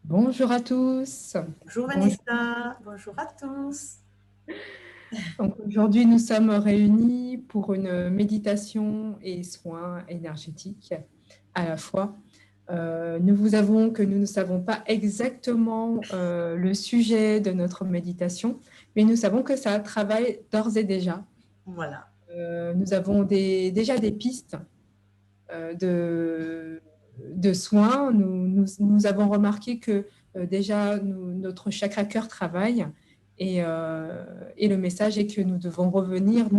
Bonjour à tous. Bonjour Bonjour. Vanessa, bonjour à tous. Donc, aujourd'hui, nous sommes réunis pour une méditation et soins énergétiques à la fois. Nous vous avouons que nous ne savons pas exactement le sujet de notre méditation, mais nous savons que ça travaille d'ores et déjà. Voilà. Nous avons déjà des pistes de soins. Nous avons remarqué que déjà notre chakra cœur travaille et le message est que nous devons revenir,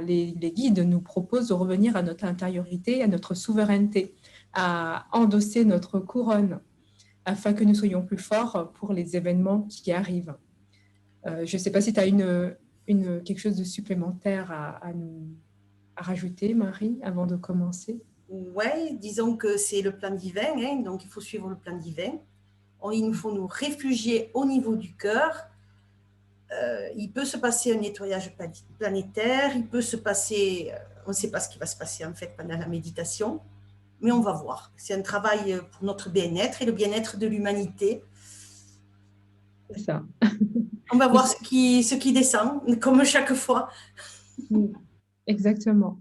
les guides nous proposent de revenir à notre intériorité, à notre souveraineté, à endosser notre couronne afin que nous soyons plus forts pour les événements qui arrivent. Je ne sais pas si tu as quelque chose de supplémentaire à rajouter, Marie, avant de commencer. Ouais, disons que c'est le plan divin, hein, donc il faut suivre le plan divin. Il nous faut nous réfugier au niveau du cœur. Il peut se passer un nettoyage planétaire, il peut se passer, on ne sait pas ce qui va se passer en fait pendant la méditation, mais on va voir. C'est un travail pour notre bien-être et le bien-être de l'humanité. C'est ça. On va Nous voir ce qui descend, comme chaque fois. Exactement.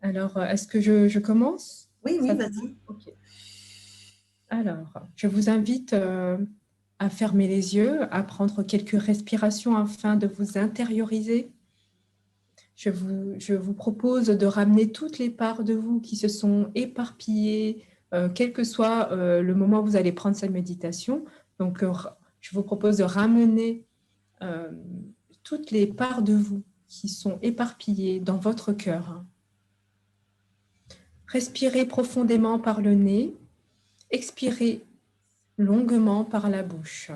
Alors, est-ce que je commence? Oui, oui, Ça te va? vas-y. Ok. Alors, je vous invite à fermer les yeux, à prendre quelques respirations afin de vous intérioriser. Je vous propose de ramener toutes les parts de vous qui se sont éparpillées, quel que soit le moment où vous allez prendre cette méditation. Donc, je vous propose de ramener euh, toutes les parts de vous qui sont éparpillées dans votre cœur. Respirez profondément par le nez, expirez longuement par la bouche.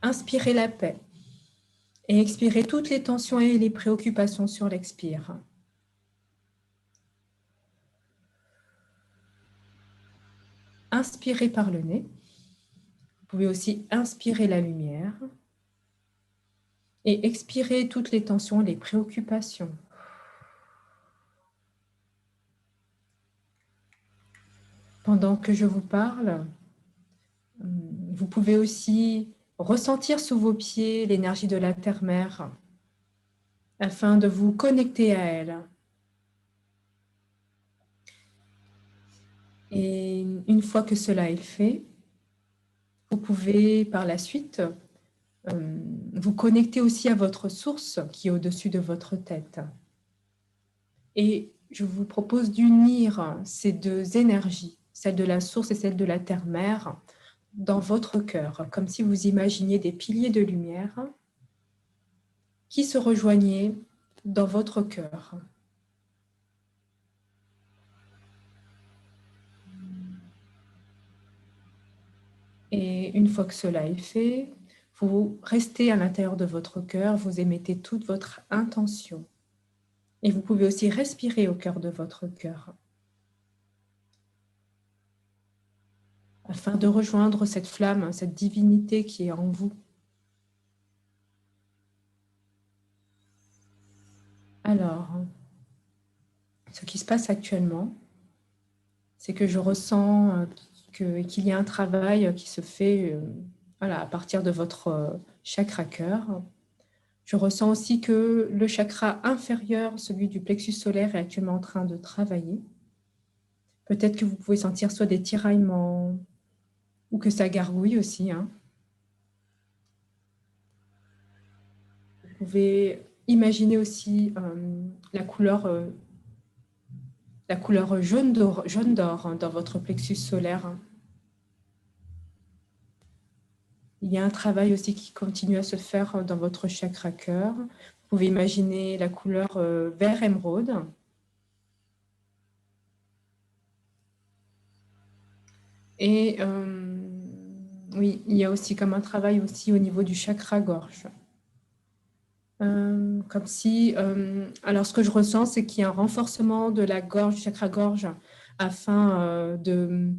Inspirez la paix et expirez toutes les tensions et les préoccupations sur l'expire. Inspirez par le nez. Vous pouvez aussi inspirer la lumière et expirer toutes les tensions, les préoccupations. Pendant que je vous parle, vous pouvez aussi ressentir sous vos pieds l'énergie de la terre-mère afin de vous connecter à elle. Et une fois que cela est fait, vous pouvez par la suite vous connecter aussi à votre source qui est au-dessus de votre tête. Et je vous propose d'unir ces deux énergies, celle de la source et celle de la terre-mère, dans votre cœur, comme si vous imaginiez des piliers de lumière qui se rejoignaient dans votre cœur. Et une fois que cela est fait, vous restez à l'intérieur de votre cœur, vous émettez toute votre intention. Et vous pouvez aussi respirer au cœur de votre cœur afin de rejoindre cette flamme, cette divinité qui est en vous. Alors, ce qui se passe actuellement, c'est que je ressens qu'il y a un travail qui se fait voilà, à partir de votre chakra cœur. Je ressens aussi que le chakra inférieur, celui du plexus solaire, est actuellement en train de travailler. Peut-être que vous pouvez sentir soit des tiraillements ou que ça gargouille aussi. Hein. Vous pouvez imaginer aussi la couleur jaune d'or hein, dans votre plexus solaire. Il y a un travail aussi qui continue à se faire dans votre chakra cœur. Vous pouvez imaginer la couleur vert émeraude. Et oui, il y a aussi comme un travail aussi au niveau du chakra gorge. Comme si, alors ce que je ressens, c'est qu'il y a un renforcement de la gorge, du chakra gorge, afin de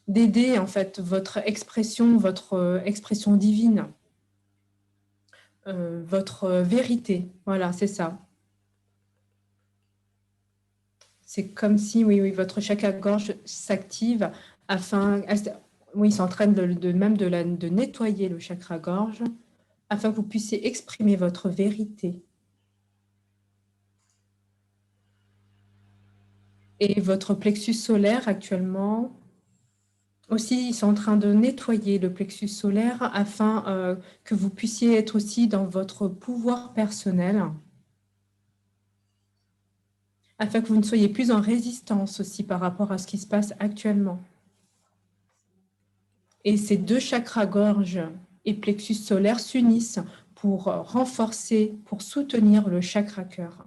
d'aider en fait votre expression divine, votre vérité. Voilà, c'est ça. C'est comme si, oui, votre chakra-gorge s'active afin, oui, c'est en train de nettoyer le chakra-gorge afin que vous puissiez exprimer votre vérité. Et votre plexus solaire actuellement, aussi, ils sont en train de nettoyer le plexus solaire afin que vous puissiez être aussi dans votre pouvoir personnel, afin que vous ne soyez plus en résistance aussi par rapport à ce qui se passe actuellement. Et ces deux chakras gorge et plexus solaire s'unissent pour renforcer, pour soutenir le chakra cœur,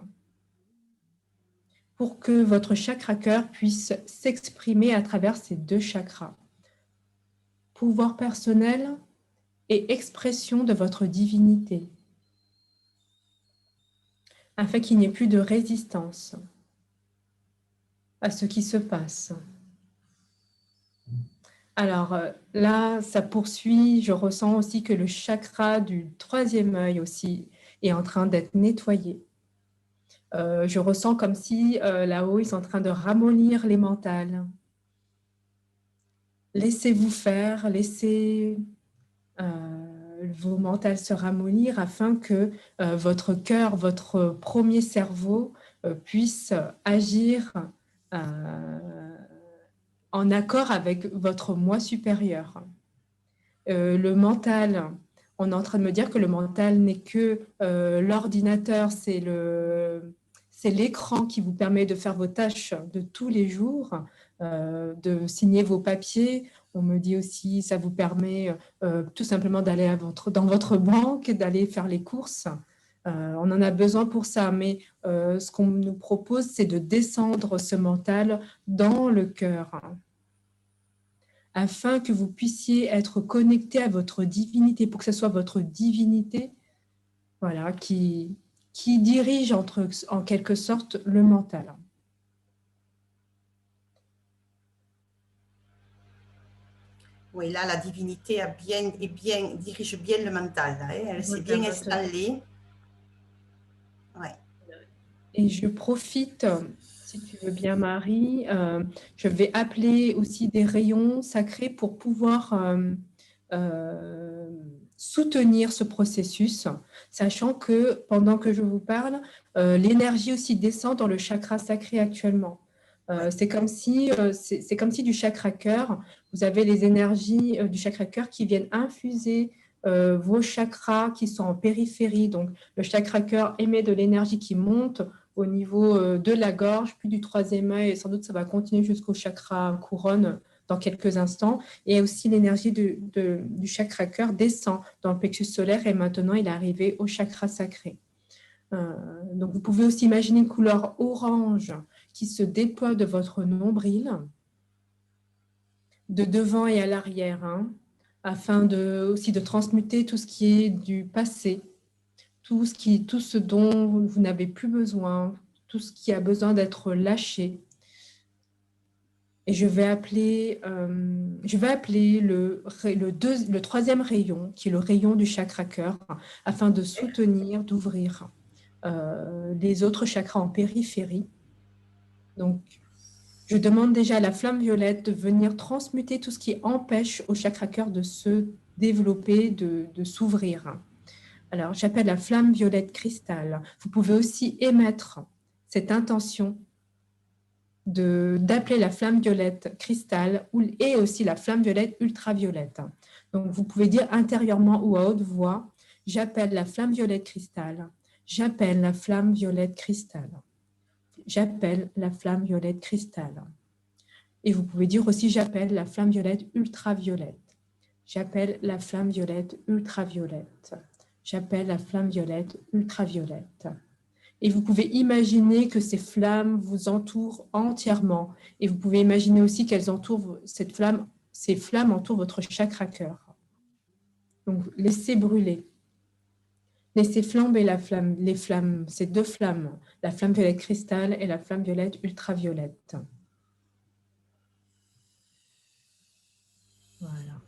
pour que votre chakra cœur puisse s'exprimer à travers ces deux chakras. Pouvoir personnel et expression de votre divinité, afin qu'il n'y ait plus de résistance à ce qui se passe. Alors là, ça poursuit. Je ressens aussi que le chakra du troisième œil aussi est en train d'être nettoyé. Je ressens comme si là-haut, ils sont en train de ramollir les mentales. Laissez-vous faire, laissez vos mentales se ramollir afin que votre cœur, votre premier cerveau puisse agir en accord avec votre moi supérieur. Le mental, on est en train de me dire que le mental n'est que l'ordinateur, c'est l'écran qui vous permet de faire vos tâches de tous les jours, de signer vos papiers. On me dit aussi, ça vous permet tout simplement d'aller dans votre banque, d'aller faire les courses. On en a besoin pour ça, mais ce qu'on nous propose, c'est de descendre ce mental dans le cœur, afin que vous puissiez être connecté à votre divinité, pour que ce soit votre divinité, voilà, qui dirige en quelque sorte le mental. Oui, là, la divinité dirige bien le mental. Là, hein. Elle s'est bien installée. Ouais. Et je profite, si tu veux bien, Marie, je vais appeler aussi des rayons sacrés pour pouvoir soutenir ce processus, sachant que pendant que je vous parle, l'énergie aussi descend dans le chakra sacré actuellement. C'est comme si du chakra cœur, vous avez les énergies du chakra cœur qui viennent infuser vos chakras qui sont en périphérie. Donc, le chakra cœur émet de l'énergie qui monte au niveau de la gorge, puis du troisième œil, et sans doute ça va continuer jusqu'au chakra couronne dans quelques instants. Et aussi l'énergie du chakra cœur descend dans le plexus solaire et maintenant il est arrivé au chakra sacré. Donc vous pouvez aussi imaginer une couleur orange qui se déploie de votre nombril, de devant et à l'arrière, hein, afin aussi de transmuter tout ce qui est du passé, tout ce dont vous n'avez plus besoin, tout ce qui a besoin d'être lâché. Et je vais appeler le troisième rayon, qui est le rayon du chakra cœur, afin de soutenir, d'ouvrir les autres chakras en périphérie. Donc, je demande déjà à la flamme violette de venir transmuter tout ce qui empêche au chakra cœur de se développer, de s'ouvrir. Alors, j'appelle la flamme violette cristal. Vous pouvez aussi émettre cette intention d'appeler la flamme violette cristal et aussi la flamme violette ultraviolette. Donc, vous pouvez dire intérieurement ou à haute voix, j'appelle la flamme violette cristal, j'appelle la flamme violette cristal, j'appelle la flamme violette cristal. Et vous pouvez dire aussi, j'appelle la flamme violette ultraviolette, j'appelle la flamme violette ultraviolette, j'appelle la flamme violette ultraviolette. Et vous pouvez imaginer que ces flammes vous entourent entièrement. Et vous pouvez imaginer aussi qu'elles entourent ces flammes entourent votre chakra cœur. Donc, laissez brûler. Laissez flamber les flammes, ces deux flammes, la flamme violette cristal et la flamme violette ultraviolette. Voilà.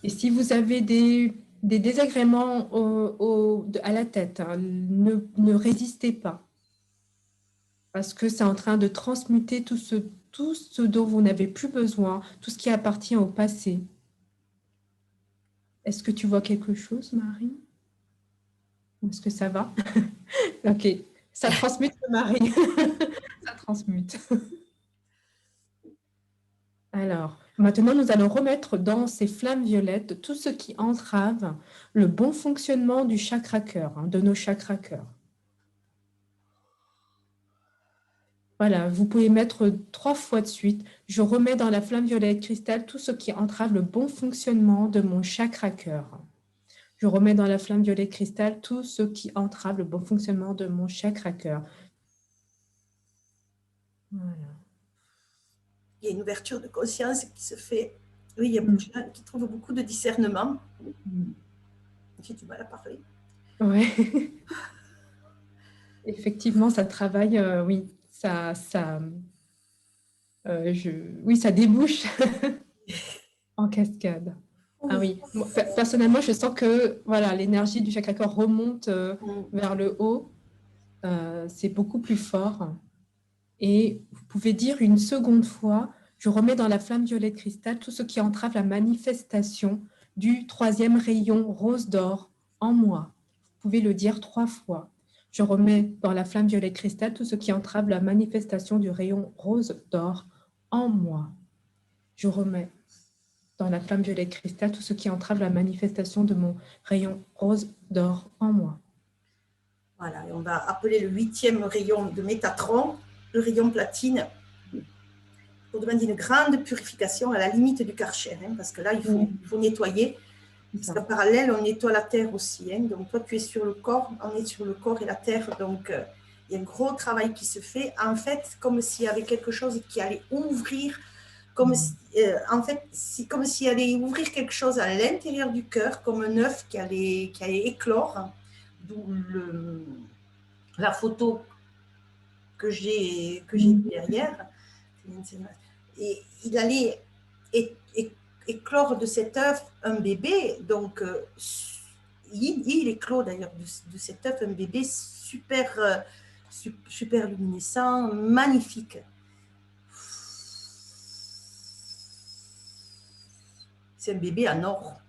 Et si vous avez des désagréments à la tête, hein, ne résistez pas. parce que c'est en train de transmuter tout ce dont vous n'avez plus besoin, tout ce qui appartient au passé. Est-ce que tu vois quelque chose, Marie? Ou est-ce que ça va? Ok, ça transmute, Marie. Ça transmute. Alors, maintenant, nous allons remettre dans ces flammes violettes tout ce qui entrave le bon fonctionnement du chakra-cœur, de nos chakras-cœurs. Voilà, vous pouvez mettre 3 fois de suite. Je remets dans la flamme violette cristal tout ce qui entrave le bon fonctionnement de mon chakra-cœur. Je remets dans la flamme violette cristal tout ce qui entrave le bon fonctionnement de mon chakra-cœur. Voilà. Il y a une ouverture de conscience qui se fait. Oui, il y a beaucoup de gens qui trouvent beaucoup de discernement. J'ai du mal à parler. Ouais. Effectivement, ça travaille, oui, oui, ça débouche en cascade. Ah oui, personnellement, je sens que voilà, l'énergie du chakra-cœur remonte vers le haut. C'est beaucoup plus fort. Et vous pouvez dire une seconde fois, je remets dans la flamme violette cristal tout ce qui entrave la manifestation du 3e rayon rose d'or en moi. Vous pouvez le dire 3 fois. Je remets dans la flamme violette cristal tout ce qui entrave la manifestation du rayon rose d'or en moi. Je remets dans la flamme violette cristal tout ce qui entrave la manifestation de mon rayon rose d'or en moi. Voilà, et on va appeler le 8e rayon de Métatron, le rayon platine, pour demander une grande purification à la limite du Karcher, parce que là, il faut nettoyer. Parce qu'en parallèle, on nettoie la terre aussi. Donc, toi, tu es sur le corps, on est sur le corps et la terre. Donc, il y a un gros travail qui se fait. En fait, comme s'il y avait quelque chose qui allait ouvrir, comme s'il allait ouvrir quelque chose à l'intérieur du cœur, comme un œuf qui allait éclore. D'où la photo que j'ai derrière. Et il allait éclore de cet œuf un bébé, donc il éclore d'ailleurs de cet œuf un bébé super, super luminescent, magnifique. C'est un bébé en or.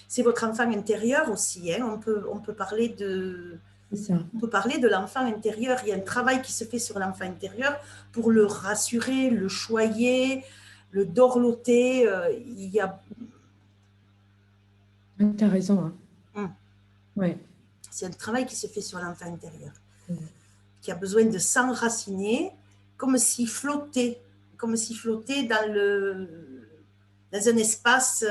C'est votre enfant intérieur aussi. On peut parler de l'enfant intérieur. Il y a un travail qui se fait sur l'enfant intérieur pour le rassurer, le choyer, le dorloter. Il y a... Tu as raison. Hein. Ouais. C'est un travail qui se fait sur l'enfant intérieur, qui a besoin de s'enraciner, comme s'il flottait dans un espace...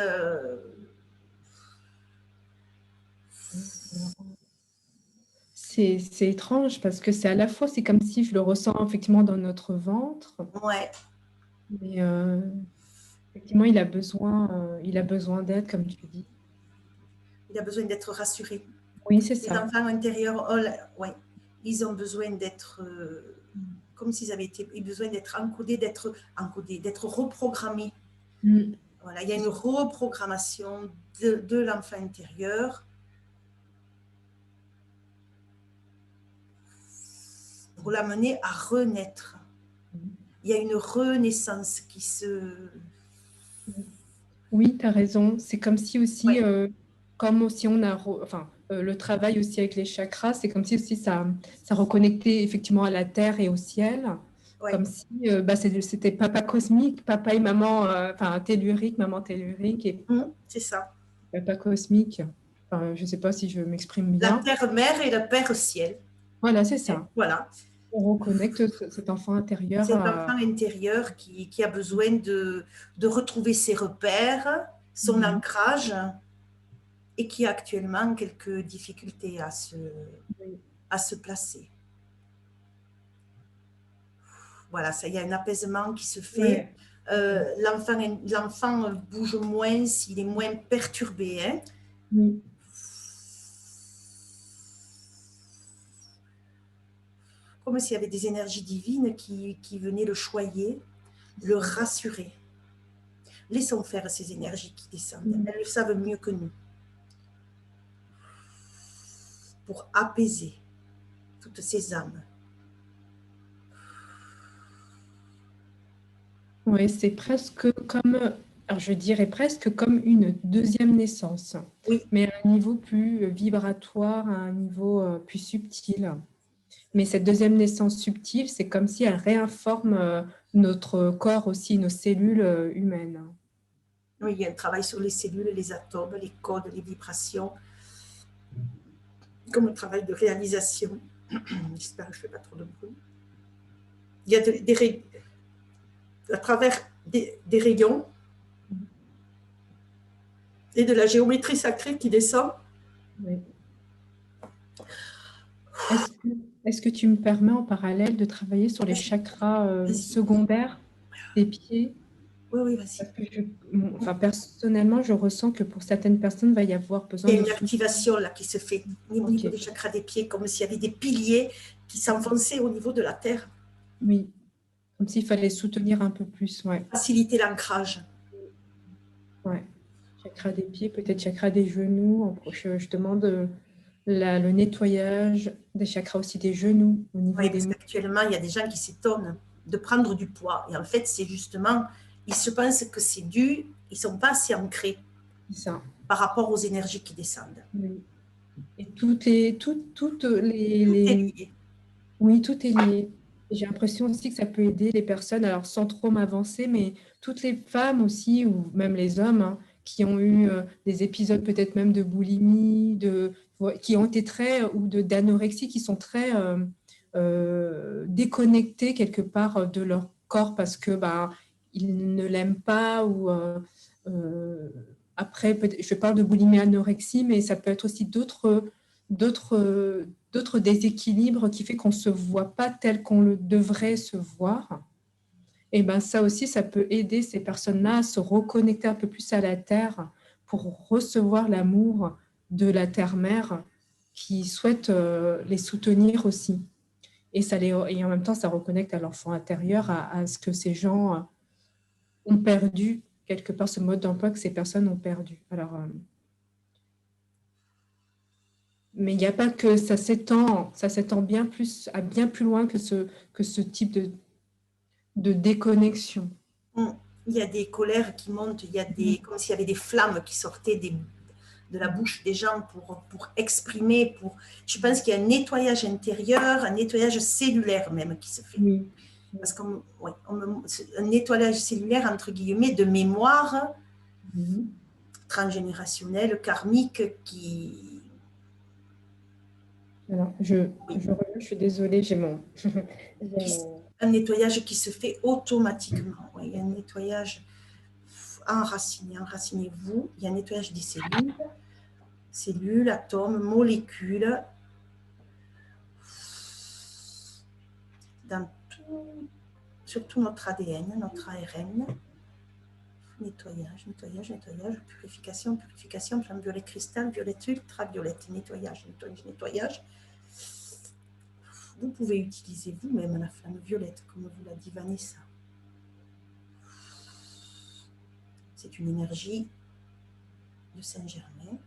C'est étrange parce que c'est à la fois, c'est comme si je le ressens effectivement dans notre ventre. Ouais. Mais effectivement, il a besoin d'aide, comme tu dis. Il a besoin d'être rassuré. Oui, c'est ça. Les enfants intérieurs, ils ont besoin d'être comme s'ils avaient besoin d'être encodés, d'être reprogrammés. Voilà, il y a une reprogrammation de l'enfant intérieur pour l'amener à renaître. Il y a une renaissance qui se... Oui, tu as raison. C'est comme si aussi, comme si on a... le travail aussi avec les chakras, c'est comme si aussi ça reconnectait effectivement à la terre et au ciel. Comme si c'était papa cosmique, papa et maman, tellurique, maman tellurique. C'est ça. Papa cosmique. Je ne sais pas si je m'exprime bien. La terre-mère et le père-ciel. Voilà, c'est ça. Voilà. On reconnecte cet enfant intérieur. Cet enfant intérieur qui a besoin de retrouver ses repères, son ancrage, et qui a actuellement quelques difficultés à se placer. Voilà, ça, il y a un apaisement qui se fait. L'enfant bouge moins, il est moins perturbé. Comme s'il y avait des énergies divines qui venaient le choyer, le rassurer. Laissons faire ces énergies qui descendent. Elles le savent mieux que nous. Pour apaiser. toutes ces âmes. Oui, c'est presque comme, alors je dirais presque comme une deuxième naissance, Oui, mais à un niveau plus vibratoire, à un niveau plus subtil. Mais cette deuxième naissance subtile, c'est comme si elle réinforme notre corps aussi, nos cellules humaines. oui, il y a un travail sur les cellules, les atomes, les codes, les vibrations, comme un travail de réalisation. J'espère que je ne fais pas trop de bruit. Il y a à travers des rayons et de la géométrie sacrée qui descend. Oui. Est-ce que, est-ce que tu me permets en parallèle de travailler sur les chakras Vas-y. secondaires des pieds? Oui, oui, vas-y. Parce que enfin, personnellement, je ressens que pour certaines personnes, il va y avoir besoin Il y a de une soutien. activation là qui se fait au niveau Ok, des chakras des pieds, comme s'il y avait des piliers qui s'enfonçaient au niveau de la terre, oui, comme s'il fallait soutenir un peu plus, ouais. faciliter l'ancrage. Ouais. Chakra des pieds, peut-être chakra des genoux. Je demande le nettoyage des chakras aussi des genoux au niveau Oui, des parce muscles. qu'actuellement, il y a des gens qui s'étonnent de prendre du poids. Et en fait, c'est justement, ils se pensent que c'est dû, ils ne sont pas assez ancrés C'est ça. par rapport aux énergies qui descendent. Oui. Et toutes Tout est lié. oui, tout est lié. J'ai l'impression aussi que ça peut aider les personnes, alors sans trop m'avancer, mais toutes les femmes aussi, ou même les hommes, hein, qui ont eu des épisodes peut-être même de boulimie, qui ont été très, ou d'anorexie, qui sont très déconnectés quelque part de leur corps parce que bah, ils ne l'aiment pas, ou euh, après, je parle de boulimie anorexie, mais ça peut être aussi d'autres déséquilibres qui fait qu'on ne se voit pas tel qu'on le devrait se voir. Et ben ça aussi, ça peut aider ces personnes-là à se reconnecter un peu plus à la Terre pour recevoir l'amour de la Terre-Mère qui souhaite les soutenir aussi. Et en même temps, ça reconnecte à l'enfant intérieur, à ce que ces gens ont perdu, quelque part, ce mode d'emploi que ces personnes ont perdu. Alors, mais il n'y a pas que ça s'étend bien plus loin que ce type de déconnexion. Il y a des colères qui montent, il y a comme s'il y avait des flammes qui sortaient de la bouche des gens pour exprimer. Je pense qu'il y a un nettoyage intérieur, un nettoyage cellulaire même qui se fait. Oui. Parce qu'un nettoyage cellulaire, entre guillemets, de mémoire Mhm. transgénérationnelle, karmique, qui... Alors, Oui, je suis désolée, un nettoyage qui se fait automatiquement. Oui, il y a un nettoyage enracinez-vous. Il y a un nettoyage des cellules, atomes, molécules, dans tout, surtout notre ADN, notre ARN. Nettoyage, nettoyage, nettoyage, purification, purification, flamme violette cristal, violette ultraviolette, nettoyage, nettoyage, nettoyage. Vous pouvez utiliser vous-même la flamme violette, comme vous l'a dit Vanessa. C'est une énergie de Saint-Germain.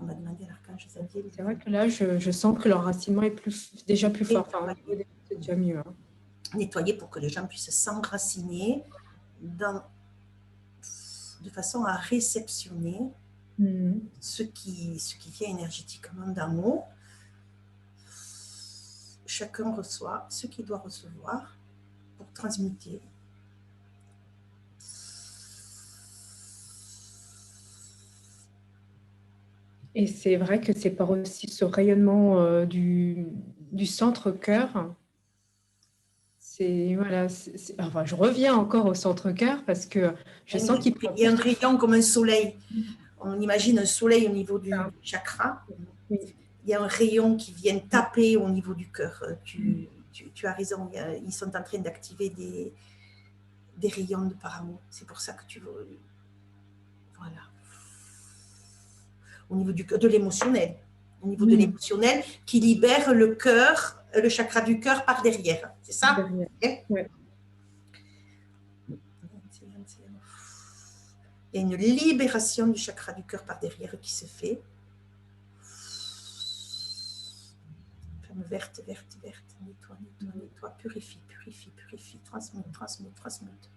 On va demander à l'archange Zadkiel. C'est vrai que là, je sens que l'enracinement est déjà plus fort. Enfin, c'est déjà mieux. Hein. Nettoyer pour que les gens puissent s'enraciner de façon à réceptionner ce qui vient énergétiquement d'en haut. Chacun reçoit ce qu'il doit recevoir pour transmuter. Et c'est vrai que c'est par aussi ce rayonnement du centre-cœur. Voilà, enfin, je reviens encore au centre-cœur parce que je sens qu'il prend Il y a plus un de rayon comme un soleil. On imagine un soleil au niveau du chakra. oui. Il y a un rayon qui vient taper au niveau du cœur. Tu as raison, ils sont en train d'activer des rayons de par amour. C'est pour ça que tu veux... Voilà. Au niveau de l'émotionnel. Au niveau de l'émotionnel qui libère le cœur, le chakra du cœur par derrière. C'est ça? Derrière. Okay. Ouais. Il y a une libération du chakra du cœur par derrière qui se fait. forme verte, verte, verte. Nettoie, nettoie, nettoie. Purifie, purifie, purifie. Transmute, transmute, transmute.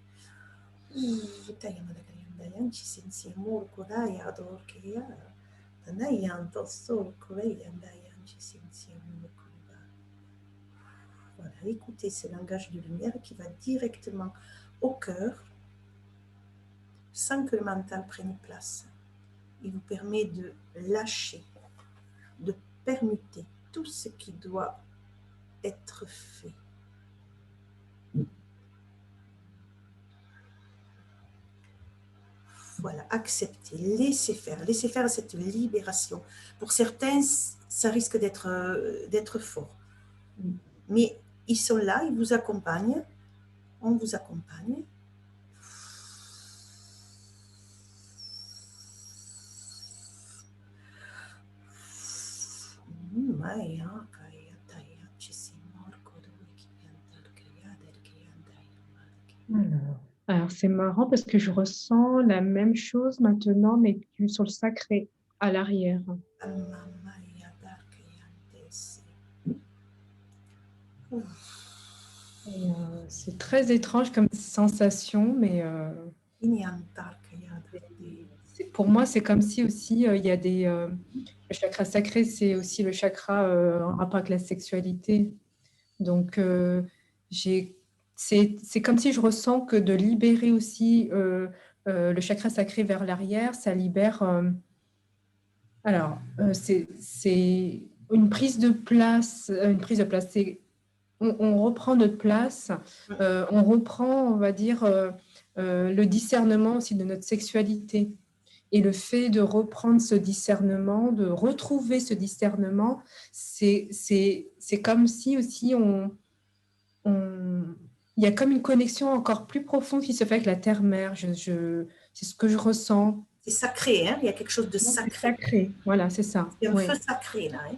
Dayan, Chisensi, Mor, Kodaya, Ador, Kea. Danayan, Tosto, Koreya, Dayan, Chisensi, Mor, Koda. Voilà, écoutez ce langage de lumière qui va directement au cœur, sans que le mental prenne place. Il vous permet de lâcher, de permuter tout ce qui doit être fait. Voilà, accepter, laisser faire cette libération. Pour certains, ça risque d'être fort. Mais ils sont là, ils vous accompagnent, on vous accompagne. Alors, c'est marrant parce que je ressens la même chose maintenant, mais plus sur le sacré, à l'arrière. C'est très étrange comme sensation, mais pour moi, c'est comme si aussi il y a des... le chakra sacré, c'est aussi le chakra en rapport avec la sexualité. Donc, c'est comme si je ressens que de libérer aussi le chakra sacré vers l'arrière, ça libère... alors, c'est une prise de place, on reprend notre place, on reprend, on va dire, le discernement aussi de notre sexualité. Et le fait de reprendre ce discernement, de retrouver ce discernement, c'est comme si aussi il y a comme une connexion encore plus profonde qui se fait avec la terre-mère. C'est ce que je ressens. C'est sacré, hein? Il y a quelque chose de sacré. Sacré, voilà, c'est ça. C'est un feu sacré, là. Hein?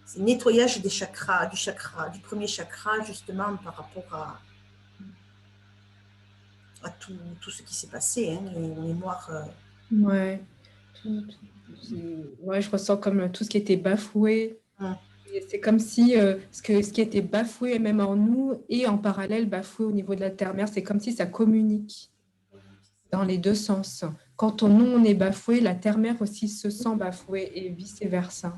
C'est le nettoyage des chakras, du premier chakra, justement, par rapport à tout ce qui s'est passé, hein, les mémoires. Ouais. Ouais, je ressens comme tout ce qui était bafoué. C'est comme si ce qui était bafoué même en nous et en parallèle bafoué au niveau de la terre-mère, c'est comme si ça communique dans les deux sens. Quand on est bafoué, la terre-mère aussi se sent bafouée et vice-versa.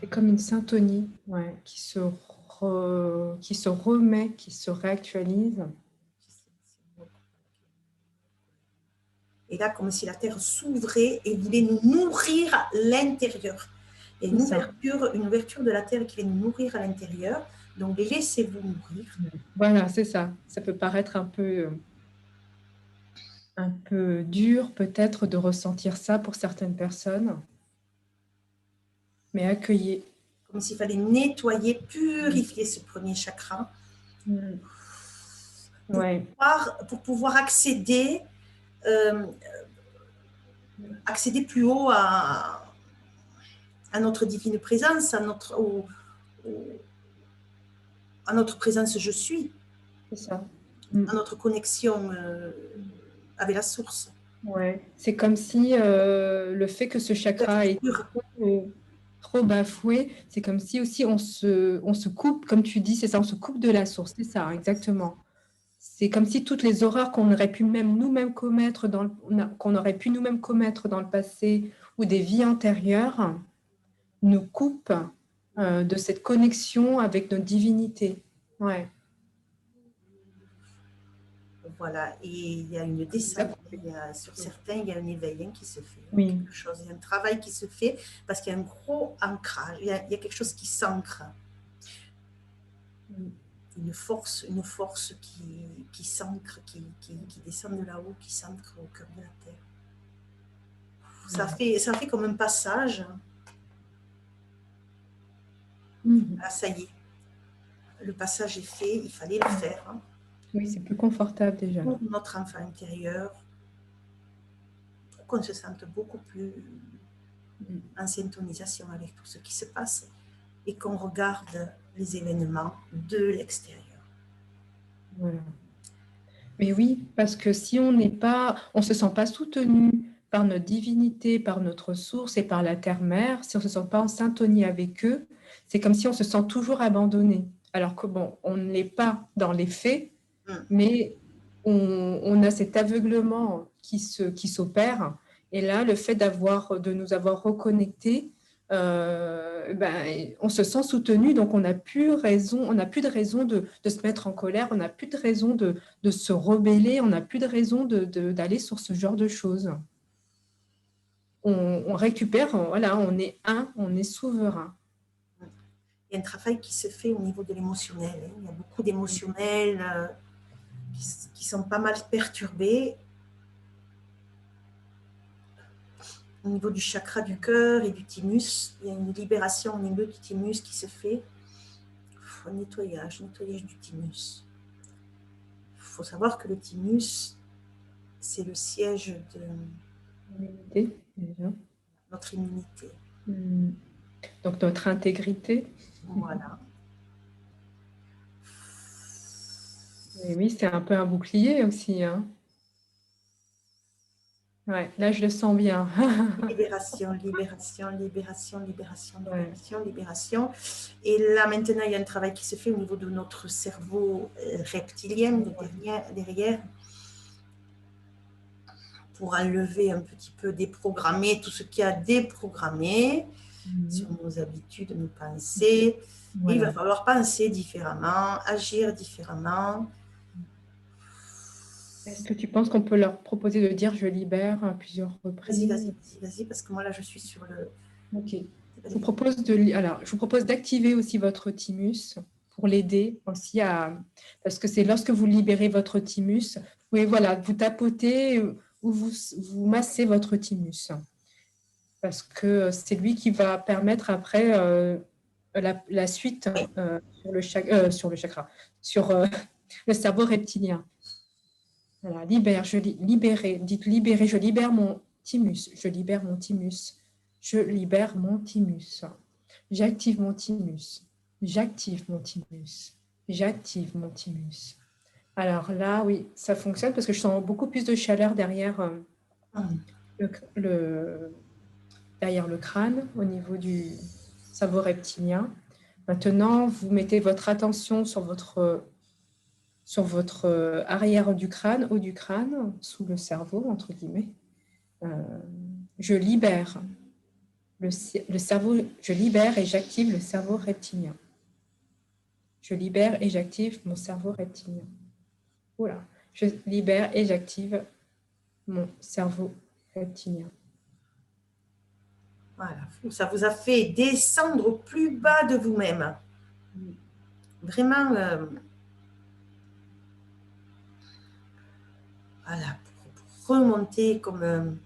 C'est comme une syntonie qui se remet, qui se réactualise. Et là, comme si la terre s'ouvrait et voulait nous nourrir à l'intérieur. Et une ouverture de la terre qui vient nous nourrir à l'intérieur. Donc, laissez-vous nourrir. Voilà, c'est ça. Ça peut paraître un peu dur, peut-être, de ressentir ça pour certaines personnes. Mais accueillir. Comme s'il fallait nettoyer, purifier ce premier chakra. Pour pouvoir accéder plus haut à notre divine présence, à notre présence je suis. C'est ça. À notre connexion avec la source. Ouais, c'est comme si le fait que ce chakra est trop bafoué, c'est comme si aussi on se coupe, comme tu dis, c'est ça, on se coupe de la source, c'est ça, exactement. C'est comme si toutes les horreurs qu'on aurait pu nous-mêmes commettre qu'on aurait pu nous-mêmes commettre dans le passé ou des vies antérieures nous coupent de cette connexion avec notre divinité. Ouais. Voilà, et il y a une descente, sur certains, il y a un éveil qui se fait. Oui. Quelque chose, il y a un travail qui se fait parce qu'il y a un gros ancrage, il y a quelque chose qui s'ancre. Une force qui s'ancre, qui descend de là-haut, qui s'ancre au cœur de la terre. Ça fait comme un passage. Ah, ça y est, le passage est fait, il fallait le faire. Hein. Oui, c'est plus confortable déjà. Pour notre enfant intérieur, pour qu'on se sente beaucoup plus en syntonisation avec tout ce qui se passe et qu'on regarde les événements de l'extérieur. Voilà. Mais oui, parce que si on n'est pas, on se sent pas soutenu par notre divinité, par notre source et par la terre-mère, si on se sent pas en syntonie avec eux, c'est comme si on se sent toujours abandonné. Alors que bon, on ne l'est pas dans les faits, Mm. mais on a cet aveuglement qui s'opère. Et là, le fait de nous avoir reconnectés, ben, on se sent soutenu, donc on n'a plus raison, on n'a plus de raison de se mettre en colère, on n'a plus de raison de se rebeller, on n'a plus de raison d'aller sur ce genre de choses. On récupère, voilà, on est on est souverain. Il y a un travail qui se fait au niveau de l'émotionnel. Hein. Il y a beaucoup d'émotionnels qui sont pas mal perturbés au niveau du chakra du cœur et du thymus. Il y a une libération au niveau du thymus qui se fait. Nettoyage du thymus. Il faut savoir que le thymus, c'est le siège de Immunité, déjà. notre immunité. Donc notre intégrité. Voilà. Et oui, c'est un peu un bouclier aussi, hein. Ouais, là, je le sens bien. Libération, libération, libération, libération, Ouais. libération, libération. Et là, maintenant, il y a un travail qui se fait au niveau de notre cerveau reptilien, derrière, pour enlever un petit peu, déprogrammer tout ce qui a déprogrammé sur nos habitudes, nos pensées. Voilà. Il va falloir penser différemment, agir différemment. Est-ce que tu penses qu'on peut leur proposer de dire je libère à plusieurs Vas-y, reprises? vas-y, vas-y, vas-y, parce que moi, là, je suis sur le... Ok. Vas-y. Je vous propose d'activer aussi votre thymus pour l'aider aussi à... Parce que c'est lorsque vous libérez votre thymus, oui, voilà, vous tapotez ou vous massez votre thymus. Parce que c'est lui qui va permettre après la suite sur le chakra, sur le cerveau reptilien. Voilà, libérer, dites libérer, je libère mon thymus, je libère mon thymus, je libère mon thymus, j'active mon thymus, j'active mon thymus, j'active mon thymus. Alors là, oui, ça fonctionne parce que je sens beaucoup plus de chaleur derrière, le, le- derrière le crâne, au niveau du cerveau reptilien. Maintenant, vous mettez votre attention sur votre arrière du crâne, haut du crâne, sous le cerveau, entre guillemets. Je libère le cerveau, je libère et j'active le cerveau reptilien. Je libère et j'active mon cerveau reptilien. Voilà. Je libère et j'active mon cerveau reptilien. Voilà, ça vous a fait descendre au plus bas de vous-même. Vraiment, voilà, pour remonter comme,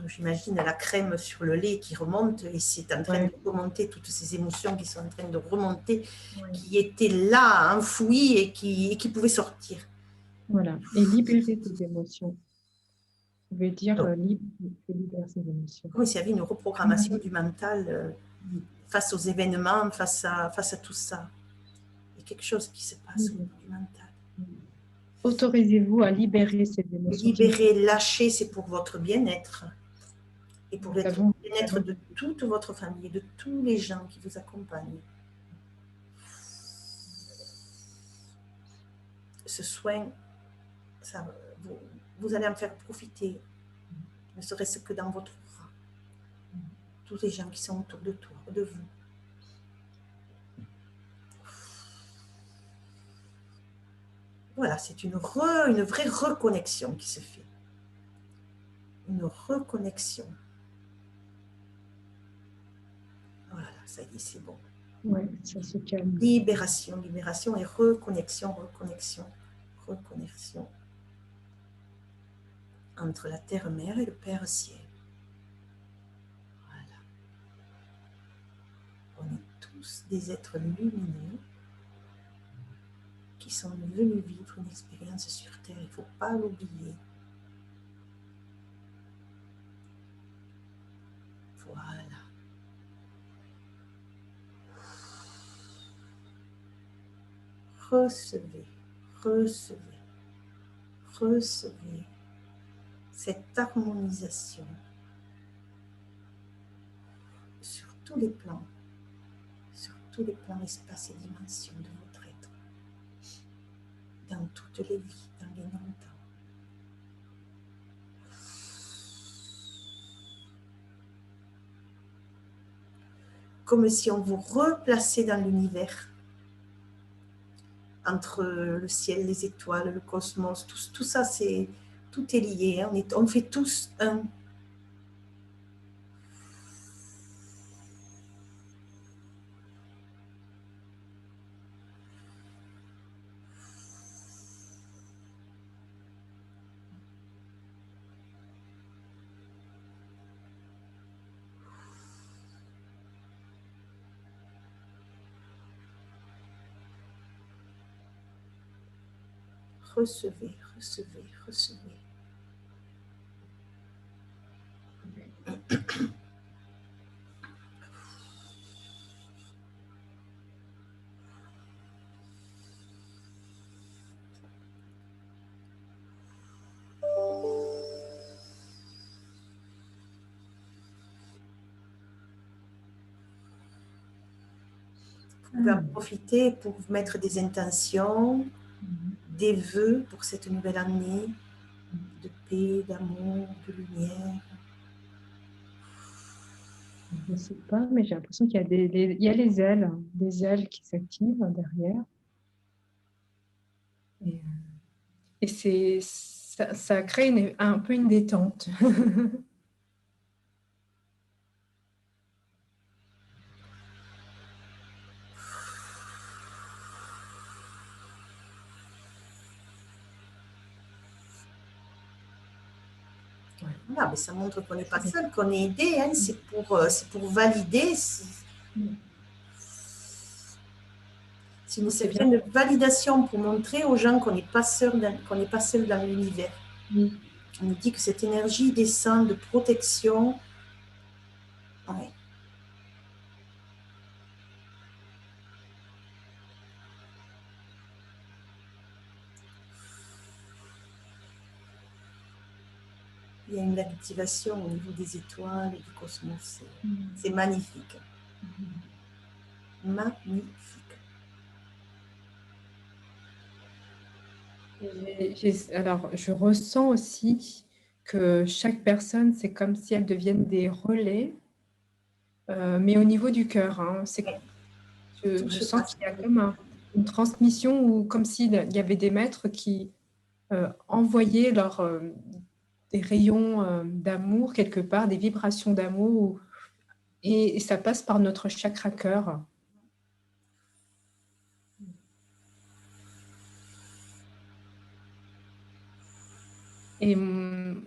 j'imagine, la crème sur le lait qui remonte et c'est en train de remonter, toutes ces émotions qui sont en train de remonter, qui étaient là, enfouies et qui pouvaient sortir. Voilà. Et libérer ces émotions. Vous pouvez dire je libère ces émotions. Comme s'il y avait une reprogrammation du mental face aux événements, face à tout ça. Il y a quelque chose qui se passe au niveau du mental. Autorisez-vous à libérer ces émotions. Libérer, lâcher, c'est pour votre bien-être et pour le bien-être de toute votre famille et de tous les gens qui vous accompagnent. Ce soin, ça, vous allez en faire profiter, ne serait-ce que dans votre aura, tous les gens qui sont autour de toi, de vous. Voilà, c'est une vraie reconnexion qui se fait. Une reconnexion. Voilà, ça y est, c'est bon. Ouais, ça se calme. Libération, libération et reconnexion, reconnexion, reconnexion entre la terre-mère et le Père Ciel. Voilà. On est tous des êtres lumineux qui sont venus vivre une expérience sur Terre. Il ne faut pas l'oublier. Voilà. Recevez, recevez, recevez cette harmonisation sur tous les plans, espace et dimensions de votre être, dans toutes les vies, dans les non-temps. Comme si on vous replaçait dans l'univers, entre le ciel, les étoiles, le cosmos, tout ça, tout est lié. Hein. On fait tous un. Recevez, recevez, recevez. Vous pouvez en profiter pour vous mettre des intentions, des vœux pour cette nouvelle année, de paix, d'amour, de lumière. Je ne sais pas, mais j'ai l'impression qu'il y a il y a les ailes, des ailes qui s'activent derrière. Et ça crée un peu une détente. Voilà, mais ça montre qu'on n'est pas seul, qu'on est aidé. Hein, c'est pour valider. C'est une certaine validation pour montrer aux gens qu'on n'est pas seul dans l'univers. Oui. On nous dit que cette énergie descend de protection. Ouais. Il y a une activation au niveau des étoiles et du cosmos. C'est magnifique. Magnifique. Alors, je ressens aussi que chaque personne, c'est comme si elles deviennent des relais, mais au niveau du cœur. Hein, je sens qu'il y a comme une transmission, ou comme s'il y avait des maîtres qui envoyaient des rayons d'amour quelque part, des vibrations d'amour, et ça passe par notre chakra cœur. Et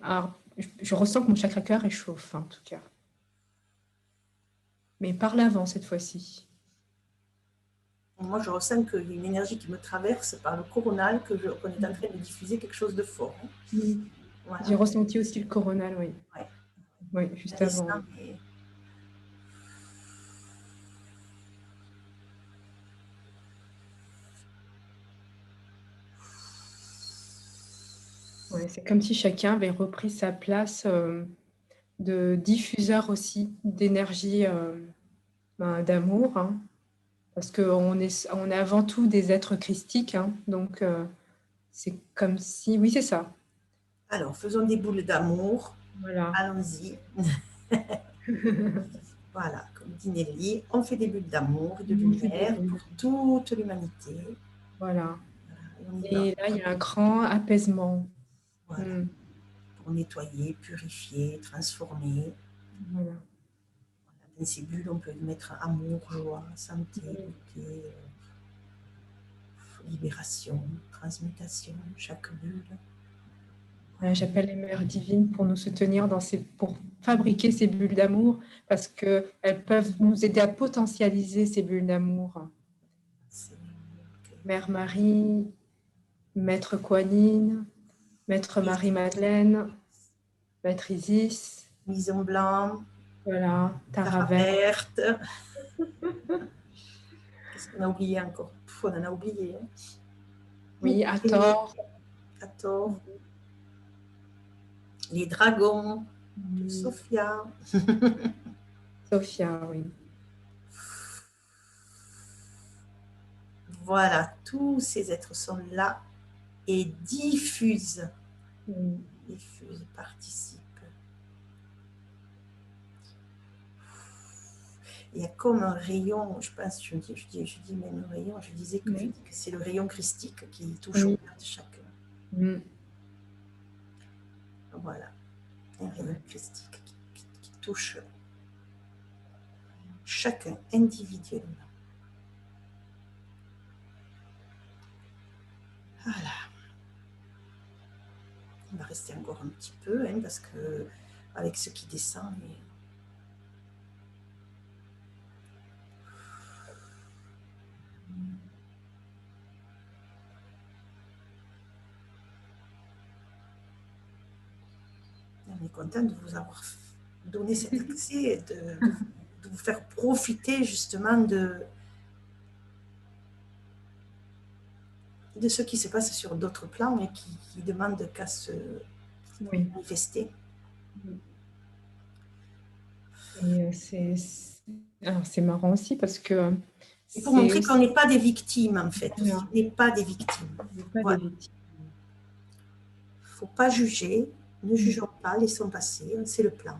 alors, je ressens que mon chakra cœur réchauffe, en tout cas. Mais par l'avant, cette fois-ci. Moi, je ressens qu'il y a une énergie qui me traverse par le coronal, qu'on est en train de diffuser quelque chose de fort. Oui. Voilà. J'ai ressenti aussi le coronal, oui. Ouais. Oui, juste avant. Ouais, c'est comme si chacun avait repris sa place de diffuseur aussi d'énergie, d'amour, hein, parce qu'on est avant tout des êtres christiques, hein, donc c'est comme si... Oui, c'est ça. Alors, faisons des boules d'amour. Voilà. Allons-y. Voilà, comme dit Nelly, on fait des bulles d'amour et de lumière pour toute l'humanité. Voilà. Et là, il y a un grand apaisement. Voilà. Pour nettoyer, purifier, transformer. Voilà. Dans ces bulles, on peut mettre amour, joie, santé, beauté, libération, transmutation, chaque bulle. J'appelle les mères divines pour nous soutenir pour fabriquer ces bulles d'amour, parce qu'elles peuvent nous aider à potentialiser ces bulles d'amour. Mère Marie, Maître Kuan Yin, Maître Marie-Madeleine, Maître Isis, Mison Blanc, voilà, Tara Verte. Qu'est-ce qu'on a oublié encore? On en a oublié. Hein. Oui, Hathor. Hathor, les dragons, Sophia. Sophia, oui. Voilà, tous ces êtres sont là et diffusent, participent. Il y a comme un rayon, je pense, je dis même un rayon, je disais que c'est le rayon christique qui touche au cœur de chacun. Voilà, un rayon christique qui touche chacun individuellement. Voilà. On va rester encore un petit peu, hein, parce que avec ce qui descend, on est content de vous avoir donné cet accès et de vous faire profiter justement de ce qui se passe sur d'autres plans et qui demandent qu'à se manifester. Et c'est marrant aussi parce que... Et pour montrer qu'on n'est pas des victimes, en fait. Voilà. On n'est pas des victimes. Voilà. Il ne faut pas juger. Ne jugeons pas, laissons passer. C'est le plan.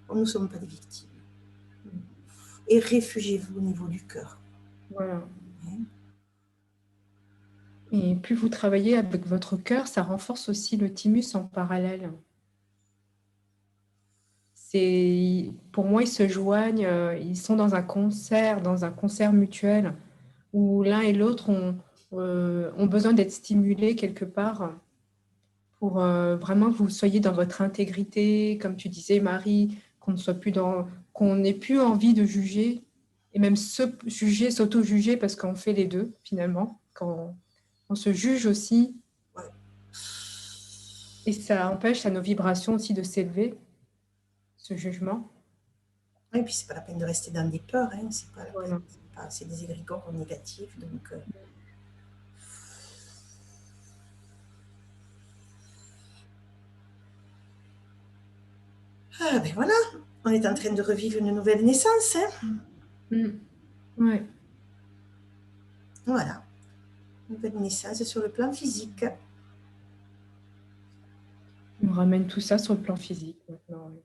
Nous ne sommes pas des victimes. Et réfugiez-vous au niveau du cœur. Voilà. Et plus vous travaillez avec votre cœur, ça renforce aussi le thymus en parallèle. Pour moi, ils se joignent, ils sont dans un concert mutuel où l'un et l'autre ont besoin d'être stimulés quelque part pour vraiment que vous soyez dans votre intégrité, comme tu disais, Marie, qu'on n'ait plus envie de juger et même s'auto-juger parce qu'on fait les deux finalement, quand on se juge aussi. Et ça empêche à nos vibrations aussi de s'élever, ce jugement. Oui, et puis c'est pas la peine de rester dans des peurs, hein. C'est des égrégores négatifs, donc... Ah ben voilà, on est en train de revivre une nouvelle naissance, hein. Ouais. Voilà, nouvelle naissance sur le plan physique. On ramène tout ça sur le plan physique maintenant. Oui.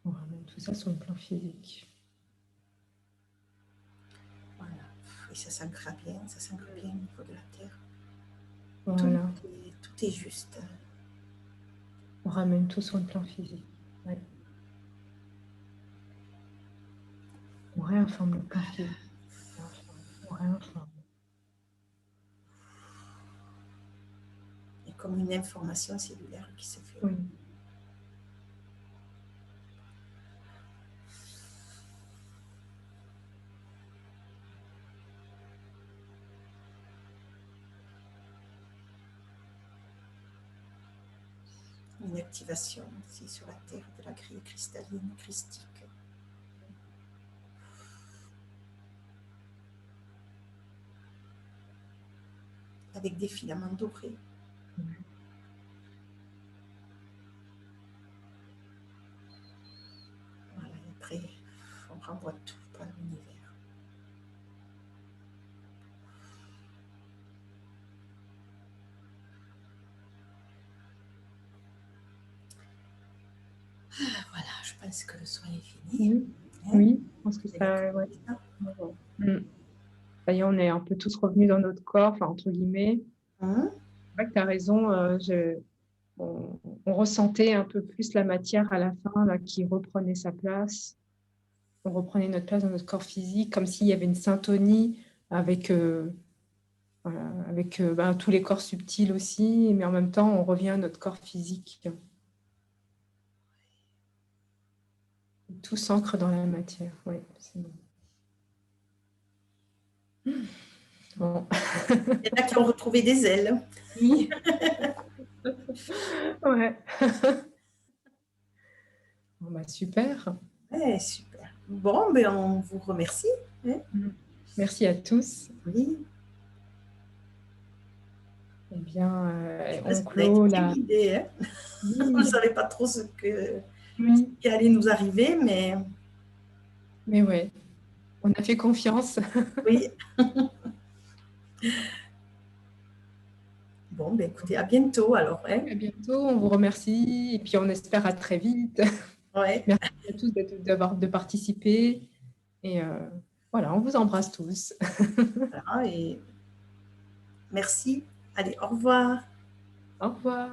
On ramène tout ça sur le plan physique. Voilà, et ça s'ancre bien au niveau de la terre. Voilà. Tout est juste. On ramène tout sur le plan physique. Ouais. On réinforme le plan physique. On réinforme. Il y a comme une information cellulaire qui se fait. Oui. Une activation ici sur la terre de la grille cristalline, christique. Avec des filaments dorés. Voilà, et après, on renvoie tout par l'univers. Voilà, je pense que le soin est fini. Oui, oui, je pense que ça... Ouais. Ça y est, on est un peu tous revenus dans notre corps, enfin, entre guillemets. C'est vrai que tu as raison, on ressentait un peu plus la matière à la fin, là, qui reprenait sa place. On reprenait notre place dans notre corps physique, comme s'il y avait une syntonie avec, tous les corps subtils aussi, mais en même temps, on revient à notre corps physique. Tout s'ancre dans la matière, oui, c'est bon. Bon. Il y en a qui ont retrouvé des ailes. Oui. Ouais. Bon, bah, super. Ouais, super. Bon, ben on vous remercie. Merci à tous. Oui. Eh bien, on On a été clôt la... guidés, hein. On ne Oui, savait pas trop ce oui, qui allait nous arriver, mais ouais, on a fait confiance. oui. Bon, ben écoutez, à bientôt alors, hein. À bientôt, on vous remercie et puis on espère à très vite. Ouais, Merci à tous de participer et voilà, on vous embrasse tous. voilà, et merci. Allez, au revoir. Au revoir.